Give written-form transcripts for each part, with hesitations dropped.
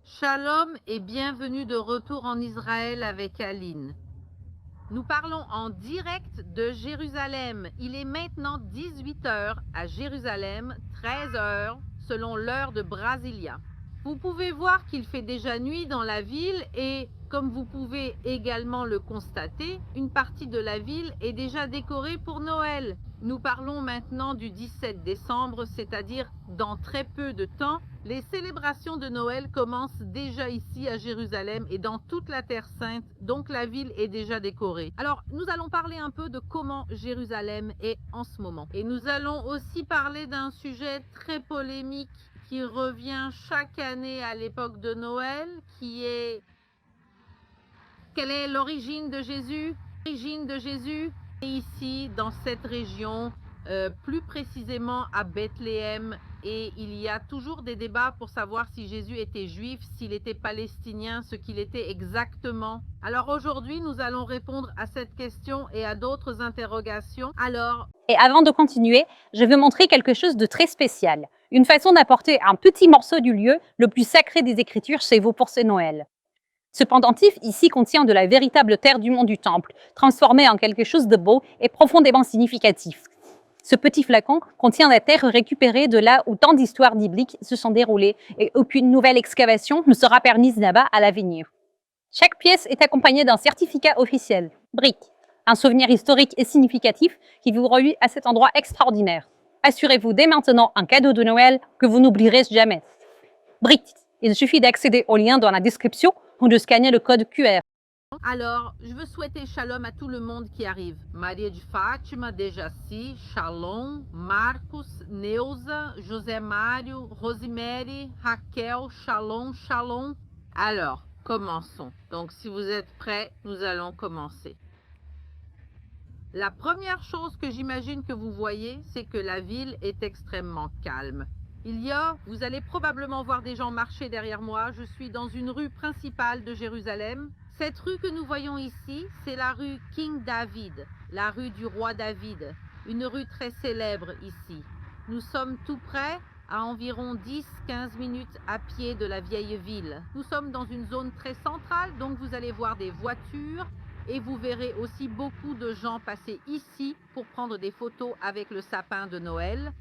Shalom et bienvenue de retour en Israël avec Aline. Nous parlons en direct de Jérusalem. Il est maintenant 18 heures à Jérusalem, 13 heures selon l'heure de Brasilia. Vous pouvez voir qu'il fait déjà nuit dans la ville et, comme vous pouvez également le constater, une partie de la ville est déjà décorée pour Noël. Nous parlons maintenant du 17 décembre, c'est-à-dire dans très peu de temps. Les célébrations de Noël commencent déjà ici à Jérusalem et dans toute la Terre Sainte, donc la ville est déjà décorée. Alors, nous allons parler un peu de comment Jérusalem est en ce moment. Et nous allons aussi parler d'un sujet très polémique qui revient chaque année à l'époque de Noël, qui est quelle est l'origine de Jésus? L'origine de Jésus est ici, dans cette région, plus précisément à Bethléem, et il y a toujours des débats pour savoir si Jésus était juif, s'il était palestinien, ce qu'il était exactement. Alors aujourd'hui, nous allons répondre à cette question et à d'autres interrogations. Et avant de continuer, je veux montrer quelque chose de très spécial. Une façon d'apporter un petit morceau du lieu le plus sacré des Écritures chez vous pour ce Noël. Ce pendentif ici contient de la véritable terre du mont du Temple, transformée en quelque chose de beau et profondément significatif. Ce petit flacon contient la terre récupérée de là où tant d'histoires bibliques se sont déroulées et aucune nouvelle excavation ne sera permise là-bas à l'avenir. Chaque pièce est accompagnée d'un certificat officiel, brique, un souvenir historique et significatif qui vous relie à cet endroit extraordinaire. Assurez-vous dès maintenant un cadeau de Noël que vous n'oublierez jamais. Brique, il suffit d'accéder au lien dans la description ou de scanner le code QR. Alors, je veux souhaiter shalom à tout le monde qui arrive. Maria de Fátima, Dejaci, Shalom, Marcos, Neuza, José Mário, Rosemary, Raquel, Shalom, Shalom. Alors, commençons. Donc, si vous êtes prêts, nous allons commencer. La première chose que j'imagine que vous voyez, c'est que la ville est extrêmement calme. Vous allez probablement voir des gens marcher derrière moi. Je suis dans une rue principale de Jérusalem. Cette rue que nous voyons ici, c'est la rue King David, la rue du roi David, une rue très célèbre ici. Nous sommes tout près, à environ 10-15 minutes à pied de la vieille ville. Nous sommes dans une zone très centrale, donc vous allez voir des voitures et vous verrez aussi beaucoup de gens passer ici pour prendre des photos avec le sapin de Noël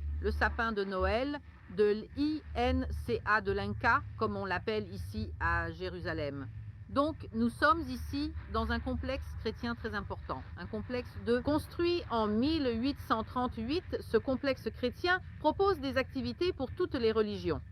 de l'INCA de l'Inca, comme on l'appelle ici à Jérusalem. Donc, nous sommes ici dans un complexe chrétien très important, un complexe construit en 1838. Ce complexe chrétien propose des activités pour toutes les religions.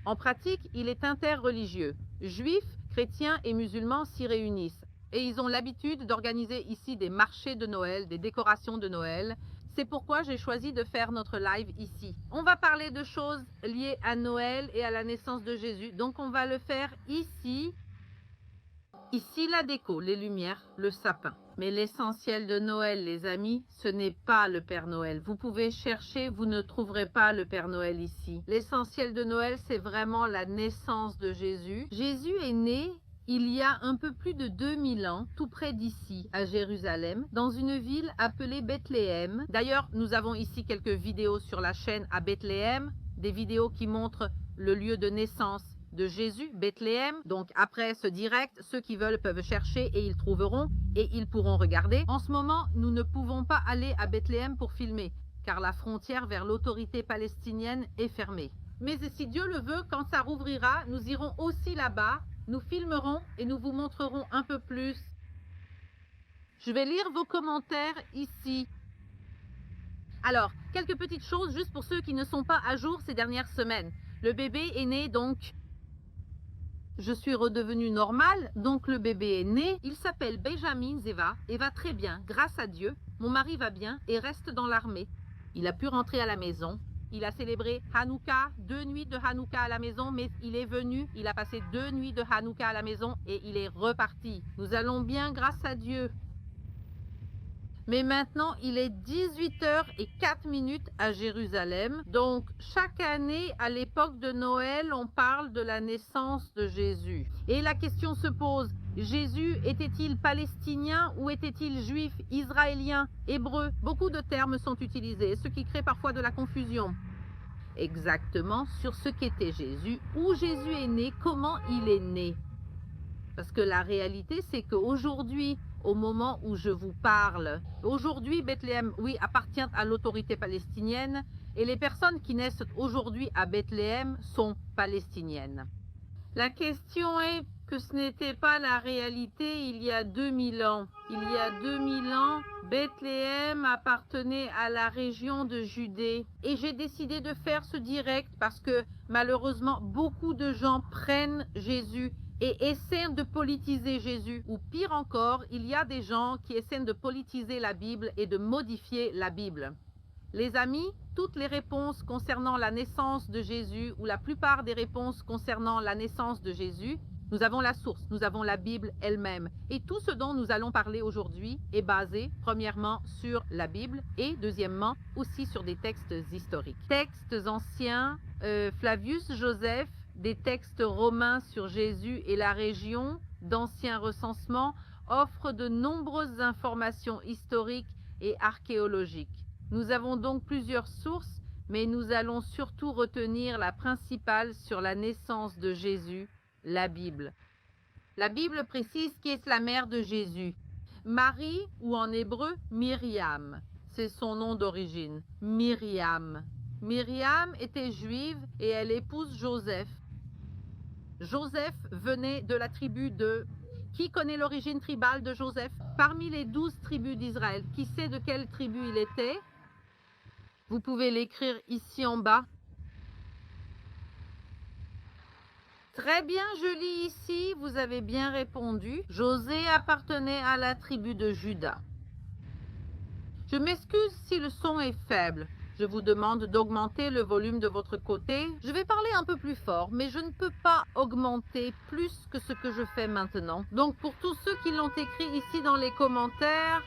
En pratique, il est interreligieux. Juifs, chrétiens et musulmans s'y réunissent. Et ils ont l'habitude d'organiser ici des marchés de Noël, des décorations de Noël. C'est pourquoi j'ai choisi de faire notre live ici. On va parler de choses liées à Noël et à la naissance de Jésus. Donc, on va le faire ici. Ici, la déco, les lumières, le sapin. Mais l'essentiel de Noël, les amis, ce n'est pas le Père Noël. Vous pouvez chercher, vous ne trouverez pas le Père Noël ici. L'essentiel de Noël, c'est vraiment la naissance de Jésus. Jésus est né il y a un peu plus de 2000 ans, tout près d'ici, à Jérusalem, dans une ville appelée Bethléem. D'ailleurs, nous avons ici quelques vidéos sur la chaîne à Bethléem, des vidéos qui montrent le lieu de naissance de Jésus, Bethléem. Donc après ce direct, ceux qui veulent peuvent chercher et ils trouveront et ils pourront regarder. En ce moment, nous ne pouvons pas aller à Bethléem pour filmer, car la frontière vers l'autorité palestinienne est fermée. Mais si Dieu le veut, quand ça rouvrira, nous irons aussi là-bas, nous filmerons et nous vous montrerons un peu plus. Je vais lire vos commentaires ici. Alors, quelques petites choses juste pour ceux qui ne sont pas à jour ces dernières semaines. Le bébé est né donc... Je suis redevenue normale, donc le bébé est né. Il s'appelle Benjamin Zeva et va très bien, grâce à Dieu. Mon mari va bien et reste dans l'armée. Il a pu rentrer à la maison. Il a célébré Hanouka, 2 nuits de Hanouka à la maison, mais il est venu, il a passé 2 nuits de Hanouka à la maison et il est reparti. Nous allons bien grâce à Dieu. Mais maintenant, il est 18h04 à Jérusalem. Donc, chaque année, à l'époque de Noël, on parle de la naissance de Jésus. Et la question se pose, Jésus était-il palestinien ou était-il juif, israélien, hébreu? Beaucoup de termes sont utilisés, ce qui crée parfois de la confusion. exactement sur ce qu'était Jésus, où Jésus est né, comment il est né. Parce que la réalité, c'est qu'aujourd'hui, au moment où je vous parle, aujourd'hui, Bethléem, oui, appartient à l'autorité palestinienne et les personnes qui naissent aujourd'hui à Bethléem sont palestiniennes. La question est que ce n'était pas la réalité il y a 2000 ans. Il y a 2000 ans, Bethléem appartenait à la région de Judée. Et j'ai décidé de faire ce direct parce que malheureusement, beaucoup de gens prennent Jésus et essaient de politiser Jésus. Ou pire encore, il y a des gens qui essaient de politiser la Bible et de modifier la Bible. Les amis, toutes les réponses concernant la naissance de Jésus ou la plupart des réponses concernant la naissance de Jésus, nous avons la source, nous avons la Bible elle-même. Et tout ce dont nous allons parler aujourd'hui est basé premièrement sur la Bible et deuxièmement aussi sur des textes historiques. Textes anciens, Flavius Joseph, des textes romains sur Jésus et la région, d'anciens recensements, offrent de nombreuses informations historiques et archéologiques. Nous avons donc plusieurs sources, mais nous allons surtout retenir la principale sur la naissance de Jésus, la Bible. La Bible précise qui est la mère de Jésus. Marie, ou en hébreu, Myriam, c'est son nom d'origine, Myriam. Myriam était juive et elle épouse Joseph. Joseph venait de la tribu de... Qui connaît l'origine tribale de Joseph? Parmi les 12 tribus d'Israël, qui sait de quelle tribu il était? Vous pouvez l'écrire ici en bas. Très bien, je lis ici, vous avez bien répondu. José appartenait à la tribu de Juda. Je m'excuse si le son est faible. Je vous demande d'augmenter le volume de votre côté. Je vais parler un peu plus fort, mais je ne peux pas augmenter plus que ce que je fais maintenant. Donc pour tous ceux qui l'ont écrit ici dans les commentaires,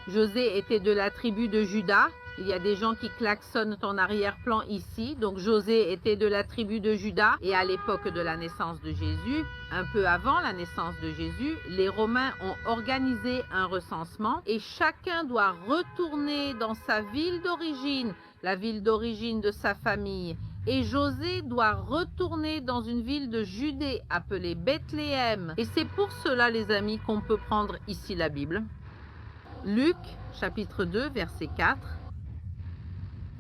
José était de la tribu de Juda. Il y a des gens qui klaxonnent en arrière-plan ici. Donc José était de la tribu de Juda. Et à l'époque de la naissance de Jésus, un peu avant la naissance de Jésus, les Romains ont organisé un recensement et chacun doit retourner dans sa ville d'origine, la ville d'origine de sa famille. Et José doit retourner dans une ville de Judée appelée Bethléem. Et c'est pour cela, les amis, qu'on peut prendre ici la Bible. Luc, chapitre 2, verset 4.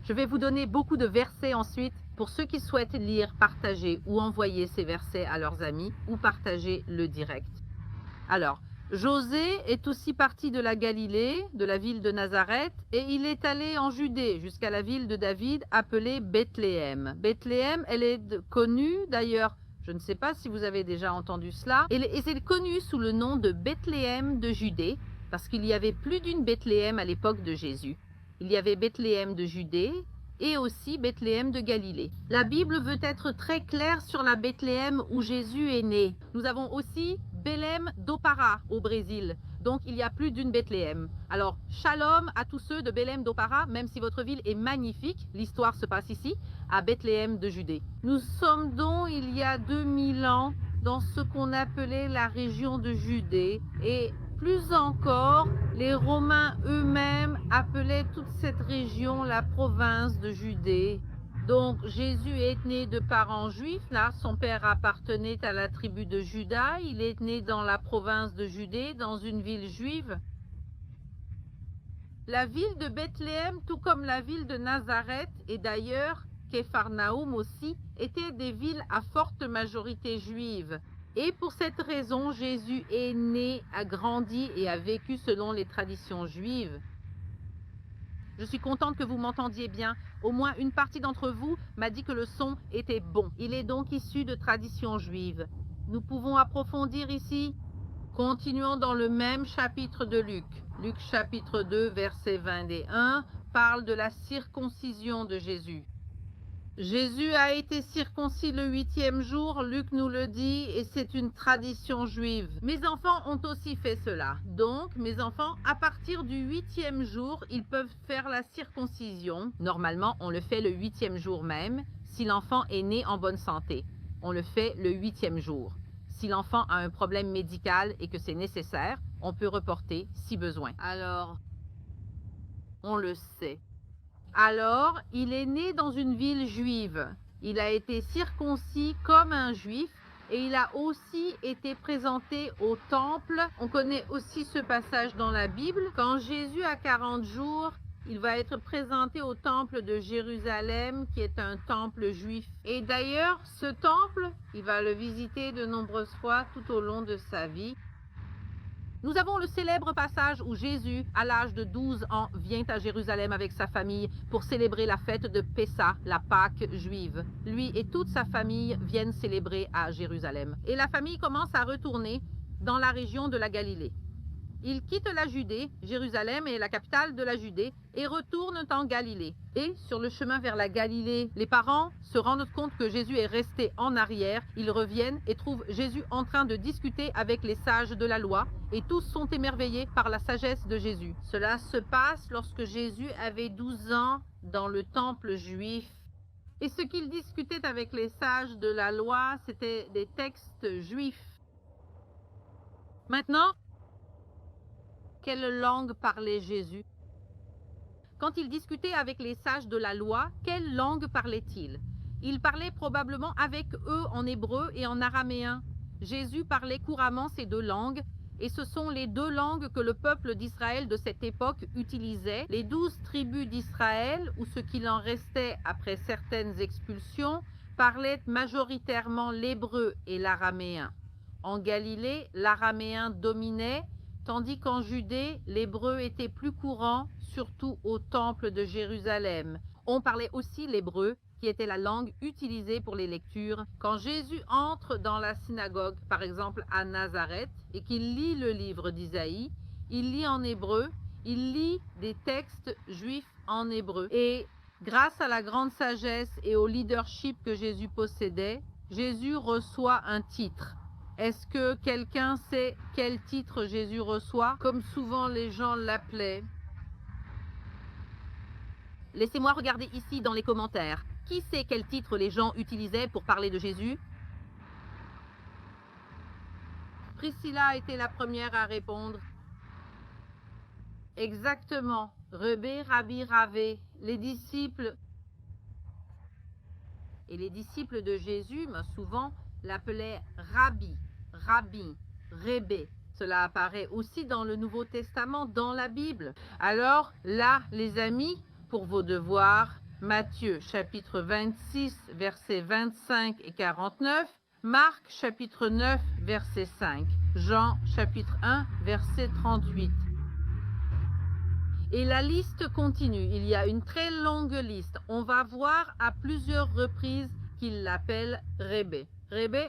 Je vais vous donner beaucoup de versets ensuite pour ceux qui souhaitent lire, partager ou envoyer ces versets à leurs amis ou partager le direct. Alors, José est aussi parti de la Galilée, de la ville de Nazareth, et il est allé en Judée jusqu'à la ville de David appelée Bethléem. Bethléem, elle est connue d'ailleurs, je ne sais pas si vous avez déjà entendu cela, et c'est connu sous le nom de Bethléem de Judée, parce qu'il y avait plus d'une Bethléem à l'époque de Jésus. Il y avait Bethléem de Judée et aussi Bethléem de Galilée. La Bible veut être très claire sur la Bethléem où Jésus est né. Nous avons aussi Belém do Pará au Brésil. Donc il y a plus d'une Bethléem. Alors shalom à tous ceux de Belém do Pará, même si votre ville est magnifique, l'histoire se passe ici, à Bethléem de Judée. Nous sommes donc il y a 2000 ans dans ce qu'on appelait la région de Judée et plus encore, les Romains eux-mêmes appelaient toute cette région la province de Judée. Donc Jésus est né de parents juifs, là son père appartenait à la tribu de Juda, il est né dans la province de Judée, dans une ville juive. La ville de Bethléem, tout comme la ville de Nazareth et d'ailleurs Képharnaüm aussi, étaient des villes à forte majorité juive. Et pour cette raison, Jésus est né, a grandi et a vécu selon les traditions juives. Je suis contente que vous m'entendiez bien. Au moins une partie d'entre vous m'a dit que le son était bon. Il est donc issu de traditions juives. Nous pouvons approfondir ici. Continuons dans le même chapitre de Luc. Luc chapitre 2, verset 21, parle de la circoncision de Jésus. Jésus a été circoncis le 8e jour, Luc nous le dit, et c'est une tradition juive. Mes enfants ont aussi fait cela. Donc, mes enfants, à partir du 8e jour, ils peuvent faire la circoncision. Normalement, on le fait le 8e jour même, si l'enfant est né en bonne santé. On le fait le 8e jour. Si l'enfant a un problème médical et que c'est nécessaire, on peut reporter si besoin. Alors, on le sait. Alors, il est né dans une ville juive. Il a été circoncis comme un juif et il a aussi été présenté au temple. On connaît aussi ce passage dans la Bible. Quand Jésus a 40 jours, il va être présenté au temple de Jérusalem, qui est un temple juif. Et d'ailleurs, ce temple, il va le visiter de nombreuses fois tout au long de sa vie. Nous avons le célèbre passage où Jésus, à l'âge de 12 ans, vient à Jérusalem avec sa famille pour célébrer la fête de Pessah, la Pâque juive. Lui et toute sa famille viennent célébrer à Jérusalem. Et la famille commence à retourner dans la région de la Galilée. Ils quittent la Judée, Jérusalem est la capitale de la Judée, et retournent en Galilée. Et sur le chemin vers la Galilée, les parents se rendent compte que Jésus est resté en arrière. Ils reviennent et trouvent Jésus en train de discuter avec les sages de la loi, et tous sont émerveillés par la sagesse de Jésus. Cela se passe lorsque Jésus avait 12 ans dans le temple juif. Et ce qu'il discutait avec les sages de la loi, c'était des textes juifs. Maintenant, quelle langue parlait Jésus? Quand il discutait avec les sages de la loi, quelle langue parlait-il? Il parlait probablement avec eux en hébreu et en araméen. Jésus parlait couramment ces deux langues, et ce sont les deux langues que le peuple d'Israël de cette époque utilisait. Les 12 tribus d'Israël, ou ce qu'il en restait après certaines expulsions, parlaient majoritairement l'hébreu et l'araméen. En Galilée, l'araméen dominait, tandis qu'en Judée, l'hébreu était plus courant, surtout au temple de Jérusalem. On parlait aussi l'hébreu, qui était la langue utilisée pour les lectures. Quand Jésus entre dans la synagogue, par exemple à Nazareth, et qu'il lit le livre d'Isaïe, il lit en hébreu, il lit des textes juifs en hébreu. Et grâce à la grande sagesse et au leadership que Jésus possédait, Jésus reçoit un titre. Est-ce que quelqu'un sait quel titre Jésus reçoit, comme souvent les gens l'appelaient? Laissez-moi regarder ici dans les commentaires. Qui sait quel titre les gens utilisaient pour parler de Jésus? Priscilla a été la première à répondre. Exactement. Rebé, Rabbi, Ravé. Les disciples de Jésus, souvent, l'appelaient Rabbi, Rabbi, Rébé. Cela apparaît aussi dans le Nouveau Testament, dans la Bible. Alors là, les amis, pour vos devoirs, Matthieu chapitre 26, versets 25 et 49, Marc chapitre 9, verset 5, Jean chapitre 1, verset 38. Et la liste continue, il y a une très longue liste. On va voir à plusieurs reprises qu'il l'appelle Rébé. Rébé,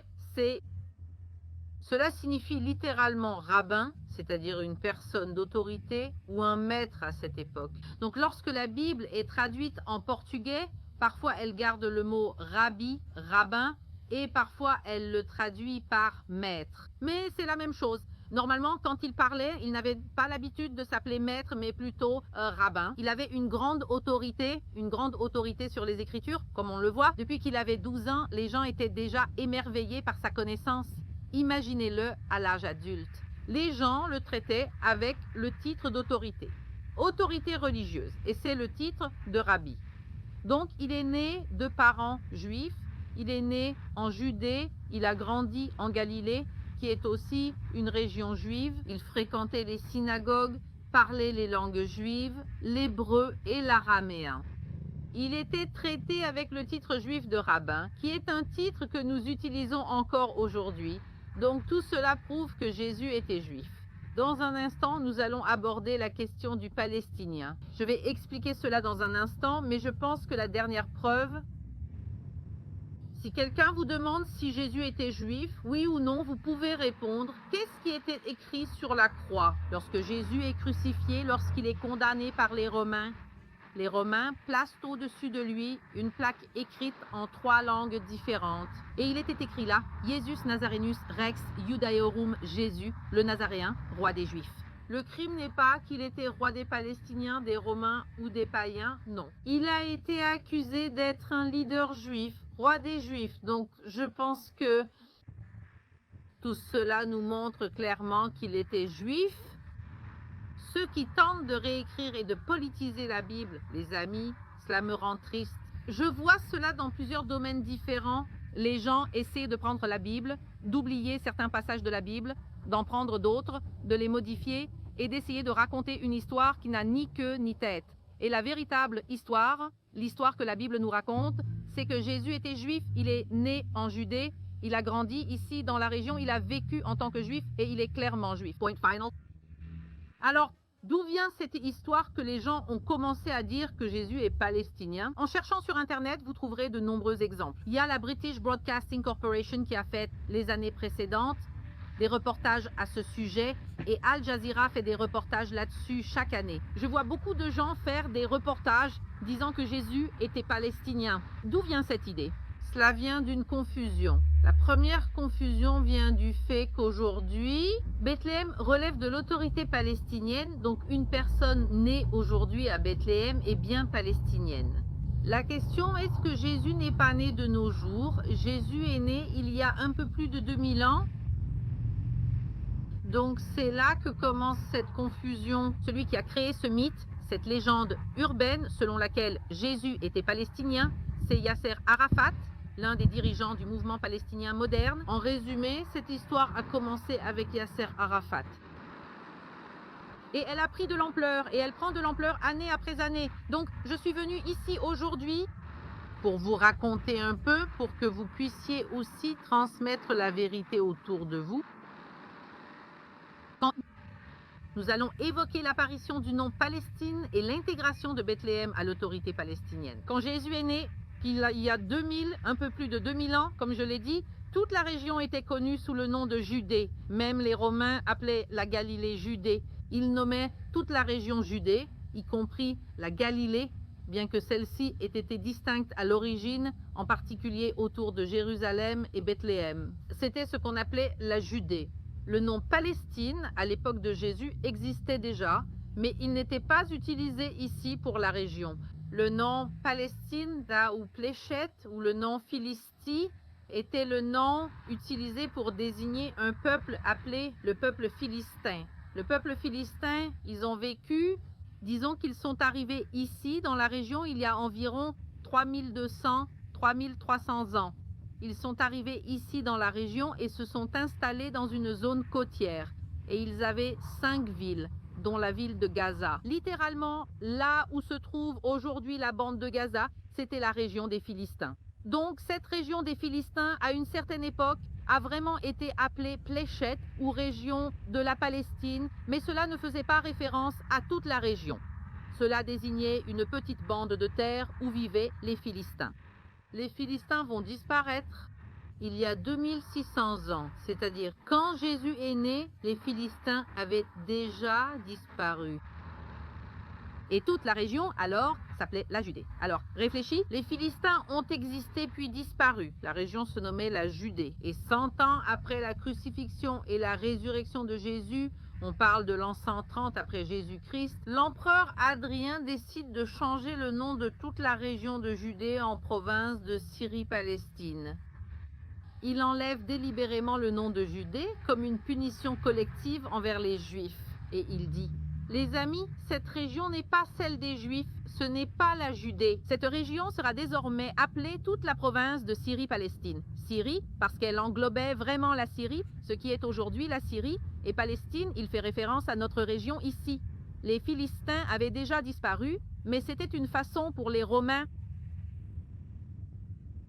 cela signifie littéralement rabbin, c'est-à-dire une personne d'autorité ou un maître à cette époque. Donc lorsque la Bible est traduite en portugais, parfois elle garde le mot rabbi, rabbin, et parfois elle le traduit par maître. Mais c'est la même chose. Normalement, quand il parlait, il n'avait pas l'habitude de s'appeler maître, mais plutôt rabbin. Il avait une grande autorité sur les Écritures, comme on le voit. Depuis qu'il avait 12 ans, les gens étaient déjà émerveillés par sa connaissance. Imaginez-le à l'âge adulte. Les gens le traitaient avec le titre d'autorité. Autorité religieuse, et c'est le titre de rabbi. Donc, il est né de parents juifs, il est né en Judée, il a grandi en Galilée, qui est aussi une région juive. Il fréquentait les synagogues, parlait les langues juives, l'hébreu et l'araméen. Il était traité avec le titre juif de rabbin, qui est un titre que nous utilisons encore aujourd'hui. Donc tout cela prouve que Jésus était juif. Dans un instant, nous allons aborder la question du Palestinien. Je vais expliquer cela dans un instant, mais je pense que la dernière preuve, si quelqu'un vous demande si Jésus était juif, oui ou non, vous pouvez répondre. Qu'est-ce qui était écrit sur la croix lorsque Jésus est crucifié, lorsqu'il est condamné par les Romains? Les Romains placent au-dessus de lui une plaque écrite en 3 langues différentes. Et il était écrit là, Jesus Nazarenus Rex Judaeorum Jésus, le Nazaréen, roi des Juifs. Le crime n'est pas qu'il était roi des Palestiniens, des Romains ou des païens, non. Il a été accusé d'être un leader juif, roi des Juifs. Donc je pense que tout cela nous montre clairement qu'il était juif. Ceux qui tentent de réécrire et de politiser la Bible, les amis, Cela me rend triste. Je vois cela dans plusieurs domaines différents. Les gens essaient de prendre la Bible, d'oublier certains passages de la Bible, d'en prendre d'autres, de les modifier et d'essayer de raconter une histoire qui n'a ni queue ni tête. Et la véritable histoire, l'histoire que la Bible nous raconte, c'est que Jésus était juif, il est né en Judée, il a grandi ici dans la région, il a vécu en tant que juif et il est clairement juif. Point final. Alors, d'où vient cette histoire que les gens ont commencé à dire que Jésus est palestinien? En cherchant sur Internet, vous trouverez de nombreux exemples. Il y a la British Broadcasting Corporation qui a fait les années précédentes des reportages à ce sujet et Al Jazeera fait des reportages là-dessus chaque année. Je vois beaucoup de gens faire des reportages disant que Jésus était palestinien. D'où vient cette idée? Cela vient d'une confusion. La première confusion vient du fait qu'aujourd'hui, Bethléem relève de l'autorité palestinienne, donc une personne née aujourd'hui à Bethléem est bien palestinienne. La question, est-ce que Jésus n'est pas né de nos jours? Jésus est né il y a un peu plus de 2000 ans. Donc c'est là que commence cette confusion. Celui qui a créé ce mythe, cette légende urbaine selon laquelle Jésus était palestinien, c'est Yasser Arafat, l'un des dirigeants du mouvement palestinien moderne. En résumé, cette histoire a commencé avec Yasser Arafat. Et elle a pris de l'ampleur, et elle prend de l'ampleur année après année. Donc je suis venue ici aujourd'hui pour vous raconter un peu, pour que vous puissiez aussi transmettre la vérité autour de vous. Nous allons évoquer l'apparition du nom Palestine et l'intégration de Bethléem à l'autorité palestinienne. Quand Jésus est né, il y a 2000, un peu plus de 2000 ans, comme je l'ai dit, toute la région était connue sous le nom de Judée. Même les Romains appelaient la Galilée Judée. Ils nommaient toute la région Judée, y compris la Galilée, bien que celle-ci ait été distincte à l'origine, en particulier autour de Jérusalem et Bethléem. C'était ce qu'on appelait la Judée. Le nom Palestine, à l'époque de Jésus, existait déjà, mais il n'était pas utilisé ici pour la région. Le nom Palestine ou Pléchette ou le nom Philistie était le nom utilisé pour désigner un peuple appelé le peuple philistin. Le peuple philistin, ils ont vécu, disons qu'ils sont arrivés ici dans la région il y a environ 3200-3300 ans. Ils sont arrivés ici dans la région et se sont installés dans une zone côtière. Et ils avaient 5 villes, dont la ville de Gaza. Littéralement, là où se trouve aujourd'hui la bande de Gaza, c'était la région des Philistins. Donc cette région des Philistins, à une certaine époque, a vraiment été appelée Pléchette ou région de la Palestine, mais cela ne faisait pas référence à toute la région. Cela désignait une petite bande de terre où vivaient les Philistins. Les Philistins vont disparaître il y a 2600 ans, c'est-à-dire quand Jésus est né, les Philistins avaient déjà disparu. Et toute la région, alors, s'appelait la Judée. Alors, réfléchis, les Philistins ont existé puis disparu. La région se nommait la Judée. Et 100 ans après la crucifixion et la résurrection de Jésus, on parle de l'an 130 après Jésus-Christ, l'empereur Hadrien décide de changer le nom de toute la région de Judée en province de Syrie-Palestine. Il enlève délibérément le nom de Judée comme une punition collective envers les Juifs. Et il dit: les amis, cette région n'est pas celle des Juifs, ce n'est pas la Judée. Cette région sera désormais appelée toute la province de Syrie-Palestine. Syrie, parce qu'elle englobait vraiment la Syrie, ce qui est aujourd'hui la Syrie, et Palestine, il fait référence à notre région ici. Les Philistins avaient déjà disparu, mais c'était une façon pour les Romains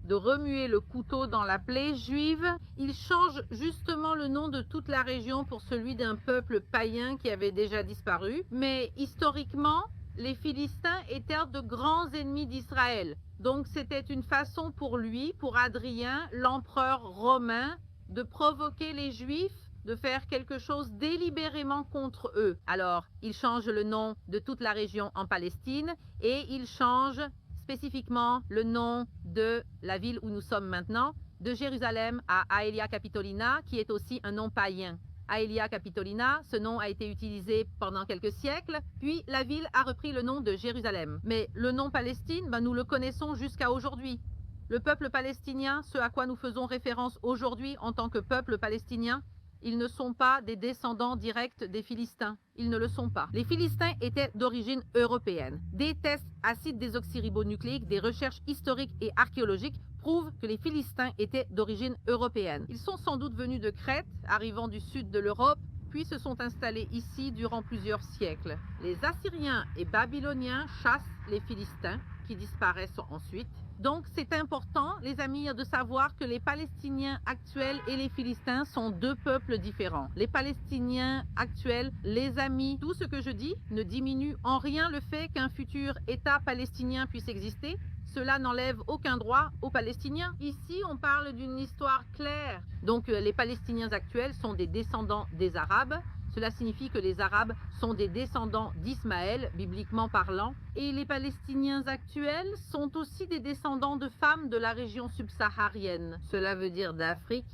de remuer le couteau dans la plaie juive. Ils changent justement le nom de toute la région pour celui d'un peuple païen qui avait déjà disparu. Mais historiquement, les Philistins étaient de grands ennemis d'Israël. Donc c'était une façon pour lui, pour Hadrien, l'empereur romain, de provoquer les Juifs, de faire quelque chose délibérément contre eux. Alors, il change le nom de toute la région en Palestine et il change spécifiquement le nom de la ville où nous sommes maintenant, de Jérusalem à Aelia Capitolina, qui est aussi un nom païen. Aelia Capitolina, ce nom a été utilisé pendant quelques siècles, puis la ville a repris le nom de Jérusalem. Mais le nom Palestine, nous le connaissons jusqu'à aujourd'hui. Le peuple palestinien, ce à quoi nous faisons référence aujourd'hui en tant que peuple palestinien, Ils ne sont pas des descendants directs des Philistins. Ils ne le sont pas. Les Philistins étaient d'origine européenne. Des tests acides désoxyribonucléiques, des recherches historiques et archéologiques prouvent que les Philistins étaient d'origine européenne. Ils sont sans doute venus de Crète, arrivant du sud de l'Europe, puis se sont installés ici durant plusieurs siècles. Les Assyriens et Babyloniens chassent les Philistins, qui disparaissent ensuite. Donc c'est important, les amis, de savoir que les Palestiniens actuels et les Philistins sont deux peuples différents. Les Palestiniens actuels, les amis, tout ce que je dis ne diminue en rien le fait qu'un futur État palestinien puisse exister. Cela n'enlève aucun droit aux Palestiniens. Ici, on parle d'une histoire claire. Donc les Palestiniens actuels sont des descendants des Arabes. Cela signifie que les Arabes sont des descendants d'Ismaël, bibliquement parlant. Et les Palestiniens actuels sont aussi des descendants de femmes de la région subsaharienne. Cela veut dire d'Afrique.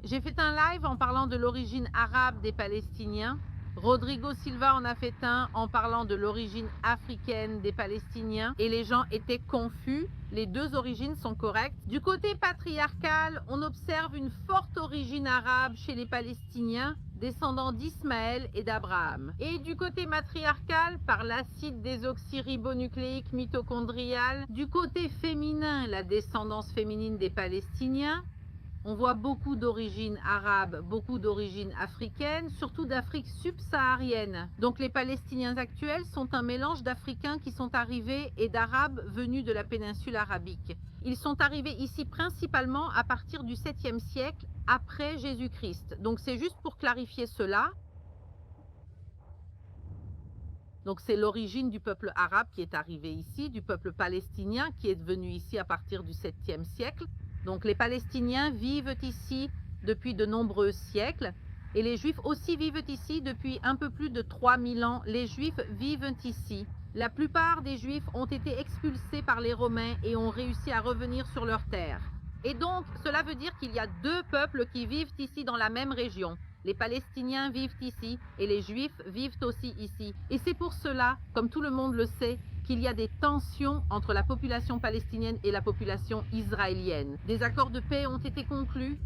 J'ai fait un live en parlant de l'origine arabe des Palestiniens. Rodrigo Silva en a fait un en parlant de l'origine africaine des Palestiniens et les gens étaient confus. Les deux origines sont correctes. Du côté patriarcal, on observe une forte origine arabe chez les Palestiniens, descendants d'Ismaël et d'Abraham. Et du côté matriarcal, par l'acide désoxyribonucléique mitochondrial, du côté féminin, la descendance féminine des Palestiniens, on voit beaucoup d'origine arabe, beaucoup d'origine africaine, surtout d'Afrique subsaharienne. Donc les Palestiniens actuels sont un mélange d'Africains qui sont arrivés et d'Arabes venus de la péninsule arabique. Ils sont arrivés ici principalement à partir du 7e siècle après Jésus-Christ. Donc c'est juste pour clarifier cela. Donc c'est l'origine du peuple arabe qui est arrivé ici, du peuple palestinien qui est venu ici à partir du 7e siècle. Donc les Palestiniens vivent ici depuis de nombreux siècles et les Juifs aussi vivent ici depuis un peu plus de 3000 ans. Les Juifs vivent ici. La plupart des Juifs ont été expulsés par les Romains et ont réussi à revenir sur leur terre. Et donc cela veut dire qu'il y a deux peuples qui vivent ici dans la même région. Les Palestiniens vivent ici et les Juifs vivent aussi ici. Et c'est pour cela, comme tout le monde le sait, qu'il y a des tensions entre la population palestinienne et la population israélienne. Des accords de paix ont été conclus.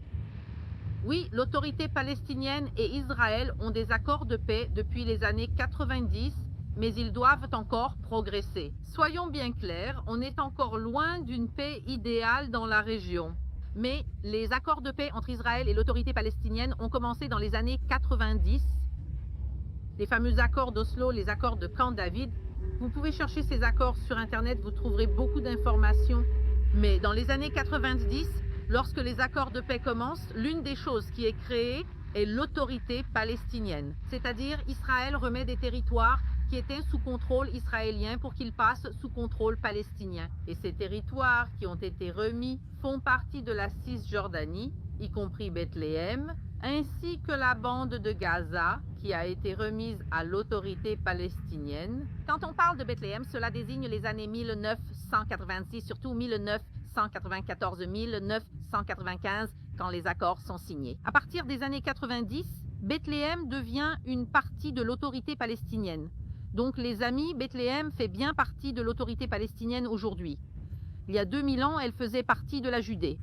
Oui, l'autorité palestinienne et Israël ont des accords de paix depuis les années 90, mais ils doivent encore progresser. Soyons bien clairs, on est encore loin d'une paix idéale dans la région. Mais les accords de paix entre Israël et l'autorité palestinienne ont commencé dans les années 90. Les fameux accords d'Oslo, les accords de Camp David. Vous pouvez chercher ces accords sur Internet, vous trouverez beaucoup d'informations. Mais dans les années 90, lorsque les accords de paix commencent, l'une des choses qui est créée est l'autorité palestinienne. C'est-à-dire Israël remet des territoires qui étaient sous contrôle israélien pour qu'ils passent sous contrôle palestinien. Et ces territoires qui ont été remis font partie de la Cisjordanie, y compris Bethléem, ainsi que la bande de Gaza, qui a été remise à l'autorité palestinienne. Quand on parle de Bethléem, cela désigne les années 1986, surtout 1994-1995, quand les accords sont signés. À partir des années 90, Bethléem devient une partie de l'autorité palestinienne. Donc les amis, Bethléem fait bien partie de l'autorité palestinienne aujourd'hui. Il y a 2000 ans, elle faisait partie de la Judée.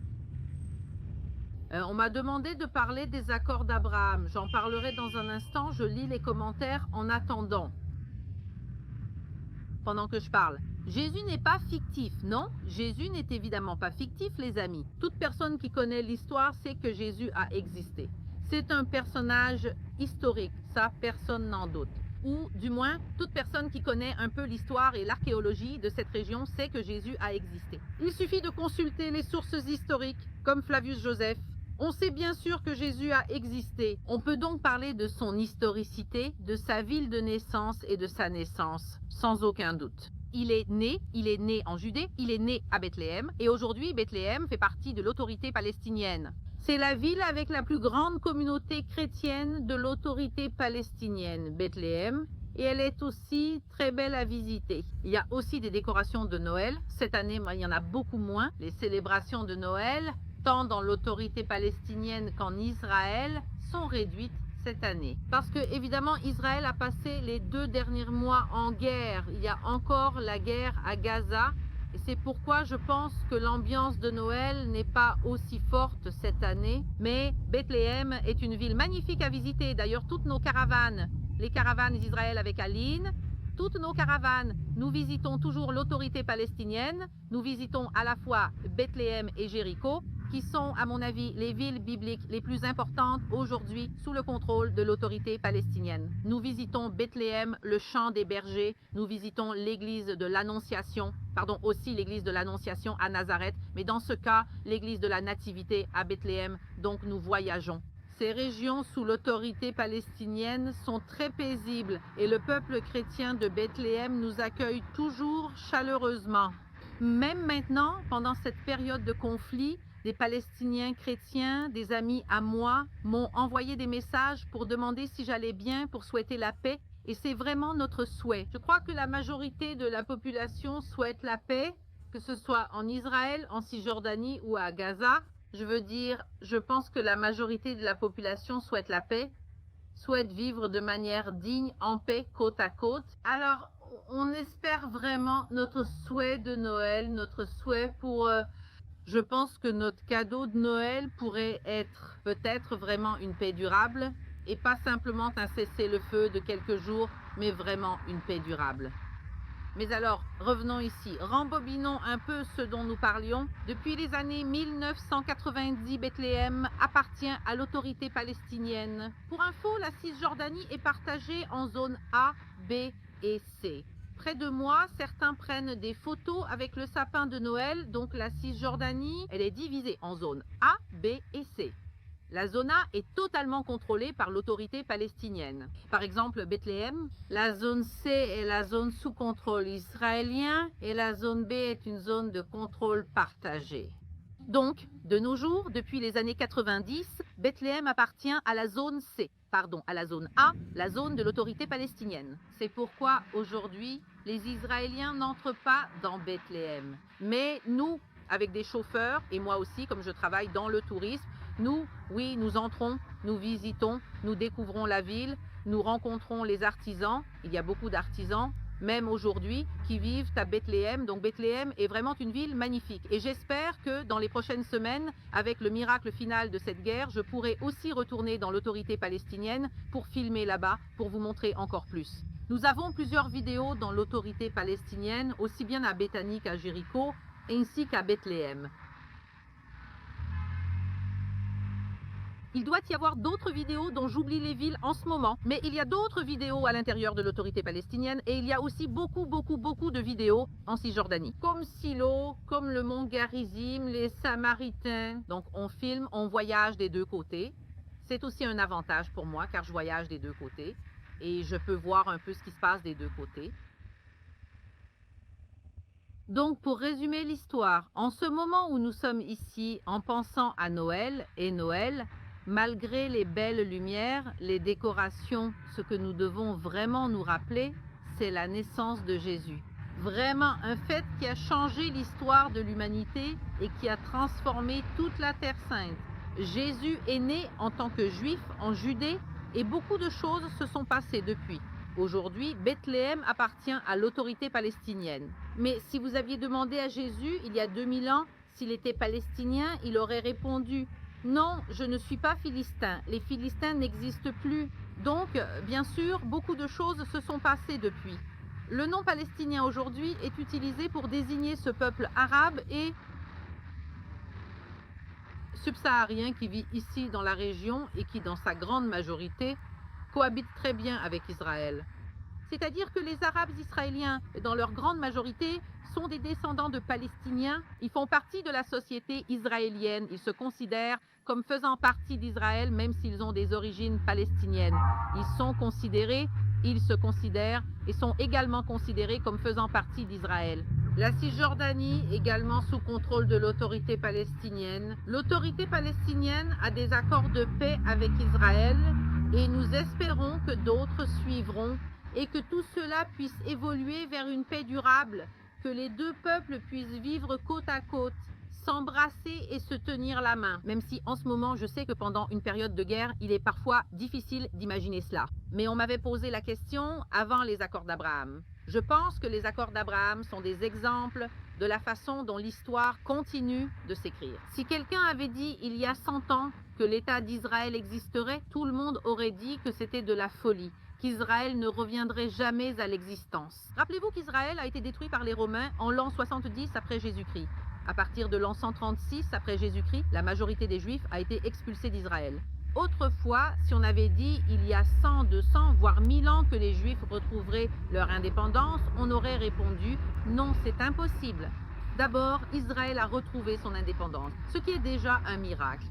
On m'a demandé de parler des accords d'Abraham. J'en parlerai dans un instant, je lis les commentaires en attendant. Pendant que je parle. Jésus n'est pas fictif, non? Jésus n'est évidemment pas fictif, les amis. Toute personne qui connaît l'histoire sait que Jésus a existé. C'est un personnage historique, ça personne n'en doute. Ou du moins, toute personne qui connaît un peu l'histoire et l'archéologie de cette région sait que Jésus a existé. Il suffit de consulter les sources historiques, comme Flavius Joseph. On sait bien sûr que Jésus a existé. On peut donc parler de son historicité, de sa ville de naissance et de sa naissance, sans aucun doute. Il est né en Judée, il est né à Bethléem, et aujourd'hui Bethléem fait partie de l'autorité palestinienne. C'est la ville avec la plus grande communauté chrétienne de l'autorité palestinienne, Bethléem, et elle est aussi très belle à visiter. Il y a aussi des décorations de Noël. Cette année, il y en a beaucoup moins. Les célébrations de Noël, tant dans l'autorité palestinienne qu'en Israël, sont réduites cette année. Parce que, évidemment, Israël a passé les 2 derniers mois en guerre. Il y a encore la guerre à Gaza Et c'est pourquoi je pense que l'ambiance de Noël n'est pas aussi forte cette année. Mais Bethléem est une ville magnifique à visiter. D'ailleurs, toutes nos caravanes, les caravanes d'Israël avec Aline, toutes nos caravanes, nous visitons toujours l'autorité palestinienne. Nous visitons à la fois Bethléem et Jéricho, qui sont, à mon avis, les villes bibliques les plus importantes aujourd'hui sous le contrôle de l'autorité palestinienne. Nous visitons Bethléem, le champ des bergers, nous visitons l'église de l'Annonciation, aussi l'église de l'Annonciation à Nazareth, mais dans ce cas, l'église de la Nativité à Bethléem, donc nous voyageons. Ces régions sous l'autorité palestinienne sont très paisibles et le peuple chrétien de Bethléem nous accueille toujours chaleureusement. Même maintenant, pendant cette période de conflit, des Palestiniens chrétiens, des amis à moi, m'ont envoyé des messages pour demander si j'allais bien, pour souhaiter la paix. Et c'est vraiment notre souhait. Je crois que la majorité de la population souhaite la paix, que ce soit en Israël, en Cisjordanie ou à Gaza. Je pense que la majorité de la population souhaite la paix, souhaite vivre de manière digne, en paix, côte à côte. Alors, on espère vraiment notre souhait de Noël, notre souhait pour... Je pense que notre cadeau de Noël pourrait être peut-être vraiment une paix durable et pas simplement un cessez-le-feu de quelques jours, mais vraiment une paix durable. Mais alors, revenons ici, rembobinons un peu ce dont nous parlions. Depuis les années 1990, Bethléem appartient à l'autorité palestinienne. Pour info, la Cisjordanie est partagée en zones A, B et C. Près de moi, certains prennent des photos avec le sapin de Noël, donc la Cisjordanie, elle est divisée en zones A, B et C. La zone A est totalement contrôlée par l'autorité palestinienne. Par exemple, Bethléem, la zone C est la zone sous contrôle israélien et la zone B est une zone de contrôle partagé. Donc, de nos jours, depuis les années 90, Bethléem appartient à la zone C, à la zone A, la zone de l'autorité palestinienne. C'est pourquoi aujourd'hui, les Israéliens n'entrent pas dans Bethléem. Mais nous, avec des chauffeurs, et moi aussi, comme je travaille dans le tourisme, nous entrons, nous visitons, nous découvrons la ville, nous rencontrons les artisans. Il y a beaucoup d'artisans, même aujourd'hui, qui vivent à Bethléem. Donc Bethléem est vraiment une ville magnifique. Et j'espère que dans les prochaines semaines, avec le miracle final de cette guerre, je pourrai aussi retourner dans l'autorité palestinienne pour filmer là-bas, pour vous montrer encore plus. Nous avons plusieurs vidéos dans l'autorité palestinienne, aussi bien à Béthanie qu'à Jéricho, ainsi qu'à Bethléem. Il doit y avoir d'autres vidéos dont j'oublie les villes en ce moment, mais il y a d'autres vidéos à l'intérieur de l'autorité palestinienne et il y a aussi beaucoup de vidéos en Cisjordanie. Comme Silo, comme le mont Garizim, les Samaritains. Donc on filme, on voyage des deux côtés. C'est aussi un avantage pour moi car je voyage des deux côtés et je peux voir un peu ce qui se passe des deux côtés. Donc pour résumer l'histoire, en ce moment où nous sommes ici en pensant à Noël et Noël, malgré les belles lumières, les décorations, ce que nous devons vraiment nous rappeler, c'est la naissance de Jésus. Vraiment un fait qui a changé l'histoire de l'humanité et qui a transformé toute la Terre Sainte. Jésus est né en tant que juif en Judée et beaucoup de choses se sont passées depuis. Aujourd'hui, Bethléem appartient à l'autorité palestinienne. Mais si vous aviez demandé à Jésus, il y a 2000 ans, s'il était palestinien, il aurait répondu « Non, je ne suis pas philistin. Les Philistins n'existent plus. » Donc, bien sûr, beaucoup de choses se sont passées depuis. Le nom palestinien aujourd'hui est utilisé pour désigner ce peuple arabe et subsaharien qui vit ici dans la région et qui, dans sa grande majorité, cohabite très bien avec Israël. C'est-à-dire que les Arabes israéliens, dans leur grande majorité, sont des descendants de Palestiniens. Ils font partie de la société israélienne. Ils se considèrent comme faisant partie d'Israël, même s'ils ont des origines palestiniennes. Ils sont considérés, ils se considèrent et sont également considérés comme faisant partie d'Israël. La Cisjordanie, également sous contrôle de l'autorité palestinienne. L'autorité palestinienne a des accords de paix avec Israël et nous espérons que d'autres suivront et que tout cela puisse évoluer vers une paix durable, que les deux peuples puissent vivre côte à côte, s'embrasser et se tenir la main. Même si en ce moment, je sais que pendant une période de guerre, il est parfois difficile d'imaginer cela. Mais on m'avait posé la question avant les accords d'Abraham. Je pense que les accords d'Abraham sont des exemples de la façon dont l'histoire continue de s'écrire. Si quelqu'un avait dit il y a 100 ans que l'État d'Israël existerait, tout le monde aurait dit que c'était de la folie, qu'Israël ne reviendrait jamais à l'existence. Rappelez-vous qu'Israël a été détruit par les Romains en l'an 70 après Jésus-Christ. À partir de l'an 136 après Jésus-Christ, la majorité des Juifs a été expulsée d'Israël. Autrefois, si on avait dit il y a 100, 200, voire 1000 ans que les Juifs retrouveraient leur indépendance, on aurait répondu non, c'est impossible. D'abord, Israël a retrouvé son indépendance, ce qui est déjà un miracle.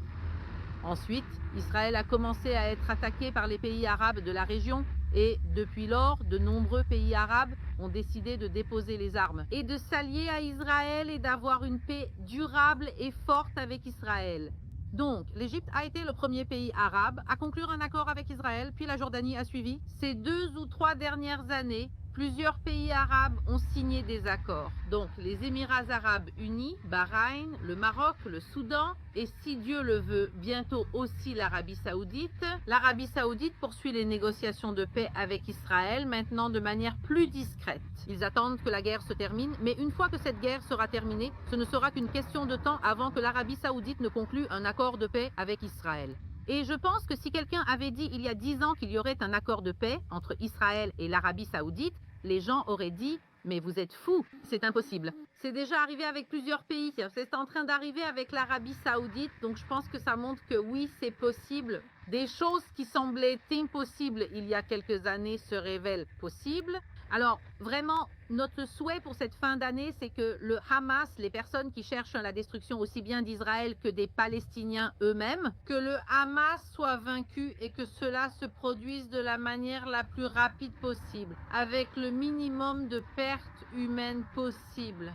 Ensuite, Israël a commencé à être attaqué par les pays arabes de la région et depuis lors, de nombreux pays arabes ont décidé de déposer les armes et de s'allier à Israël et d'avoir une paix durable et forte avec Israël. Donc, l'Égypte a été le premier pays arabe à conclure un accord avec Israël, puis la Jordanie a suivi. Ces 2 ou 3 dernières années, plusieurs pays arabes ont signé des accords. Donc, les Émirats arabes unis, Bahreïn, le Maroc, le Soudan, et si Dieu le veut, bientôt aussi l'Arabie saoudite. L'Arabie saoudite poursuit les négociations de paix avec Israël, maintenant de manière plus discrète. Ils attendent que la guerre se termine, mais une fois que cette guerre sera terminée, ce ne sera qu'une question de temps avant que l'Arabie saoudite ne conclue un accord de paix avec Israël. Et je pense que si quelqu'un avait dit il y a 10 ans qu'il y aurait un accord de paix entre Israël et l'Arabie saoudite, les gens auraient dit « mais vous êtes fous, c'est impossible ». C'est déjà arrivé avec plusieurs pays, c'est en train d'arriver avec l'Arabie saoudite, donc je pense que ça montre que oui, c'est possible. Des choses qui semblaient impossibles il y a quelques années se révèlent possibles. Alors, vraiment, notre souhait pour cette fin d'année, c'est que le Hamas, les personnes qui cherchent la destruction aussi bien d'Israël que des Palestiniens eux-mêmes, que le Hamas soit vaincu et que cela se produise de la manière la plus rapide possible, avec le minimum de pertes humaines possible.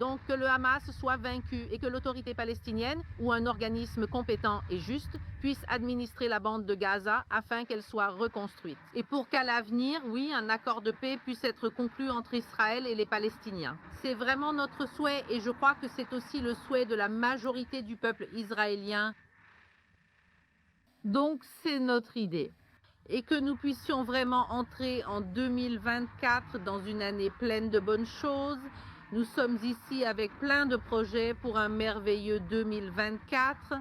Donc que le Hamas soit vaincu et que l'autorité palestinienne ou un organisme compétent et juste puisse administrer la bande de Gaza afin qu'elle soit reconstruite. Et pour qu'à l'avenir, oui, un accord de paix puisse être conclu entre Israël et les Palestiniens. C'est vraiment notre souhait et je crois que c'est aussi le souhait de la majorité du peuple israélien. Donc c'est notre idée. Et que nous puissions vraiment entrer en 2024 dans une année pleine de bonnes choses. Nous sommes ici avec plein de projets pour un merveilleux 2024.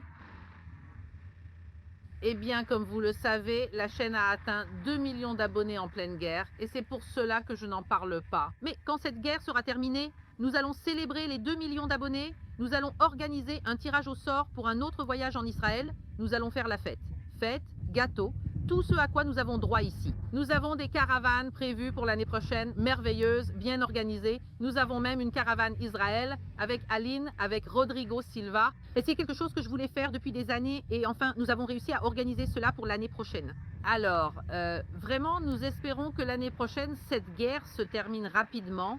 Eh bien, comme vous le savez, la chaîne a atteint 2 millions d'abonnés en pleine guerre et c'est pour cela que je n'en parle pas. Mais quand cette guerre sera terminée, nous allons célébrer les 2 millions d'abonnés. Nous allons organiser un tirage au sort pour un autre voyage en Israël. Nous allons faire la fête. Fête, gâteau, tout ce à quoi nous avons droit ici. Nous avons des caravanes prévues pour l'année prochaine, merveilleuses, bien organisées. Nous avons même une caravane Israël avec Aline, avec Rodrigo Silva. Et c'est quelque chose que je voulais faire depuis des années et enfin, nous avons réussi à organiser cela pour l'année prochaine. Alors, vraiment, nous espérons que l'année prochaine, cette guerre se termine rapidement,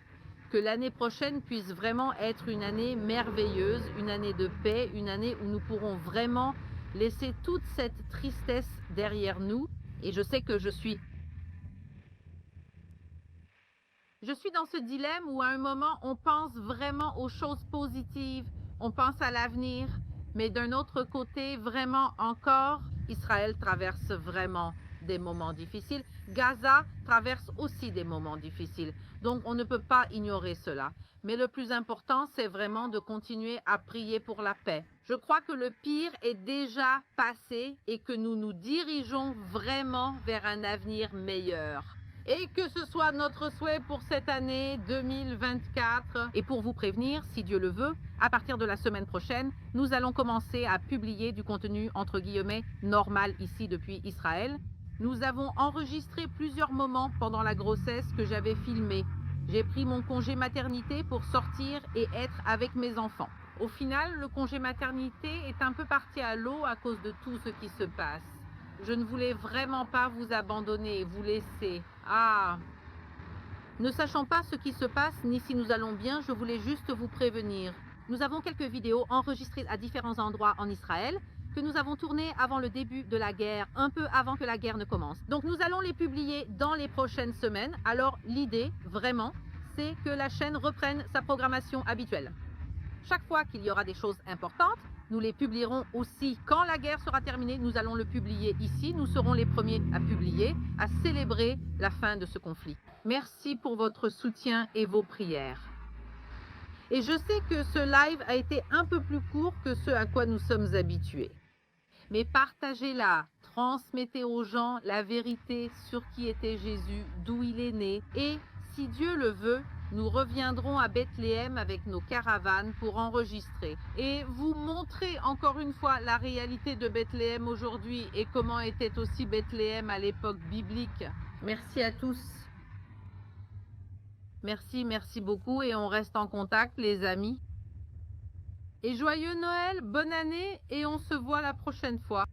que l'année prochaine puisse vraiment être une année merveilleuse, une année de paix, une année où nous pourrons vraiment laisser toute cette tristesse derrière nous. Et je sais que je suis dans ce dilemme où à un moment on pense vraiment aux choses positives, on pense à l'avenir, mais d'un autre côté, vraiment encore, Israël traverse vraiment des moments difficiles. Gaza traverse aussi des moments difficiles. Donc on ne peut pas ignorer cela. Mais le plus important, c'est vraiment de continuer à prier pour la paix. Je crois que le pire est déjà passé et que nous nous dirigeons vraiment vers un avenir meilleur. Et que ce soit notre souhait pour cette année 2024. Et pour vous prévenir, si Dieu le veut, à partir de la semaine prochaine, nous allons commencer à publier du contenu entre guillemets normal ici depuis Israël. Nous avons enregistré plusieurs moments pendant la grossesse que j'avais filmés. J'ai pris mon congé maternité pour sortir et être avec mes enfants. Au final, le congé maternité est un peu parti à l'eau à cause de tout ce qui se passe. Je ne voulais vraiment pas vous abandonner et vous laisser. Ne sachant pas ce qui se passe ni si nous allons bien, je voulais juste vous prévenir. Nous avons quelques vidéos enregistrées à différents endroits en Israël que nous avons tournées avant le début de la guerre, un peu avant que la guerre ne commence. Donc nous allons les publier dans les prochaines semaines. Alors l'idée, vraiment, c'est que la chaîne reprenne sa programmation habituelle. Chaque fois qu'il y aura des choses importantes, nous les publierons aussi. Quand la guerre sera terminée, nous allons le publier ici. Nous serons les premiers à publier, à célébrer la fin de ce conflit. Merci pour votre soutien et vos prières. Et je sais que ce live a été un peu plus court que ce à quoi nous sommes habitués. Mais partagez-la, transmettez aux gens la vérité sur qui était Jésus, d'où il est né. Et si Dieu le veut, nous reviendrons à Bethléem avec nos caravanes pour enregistrer et vous montrer encore une fois la réalité de Bethléem aujourd'hui et comment était aussi Bethléem à l'époque biblique. Merci à tous. Merci beaucoup et on reste en contact les amis. Et joyeux Noël, bonne année et on se voit la prochaine fois.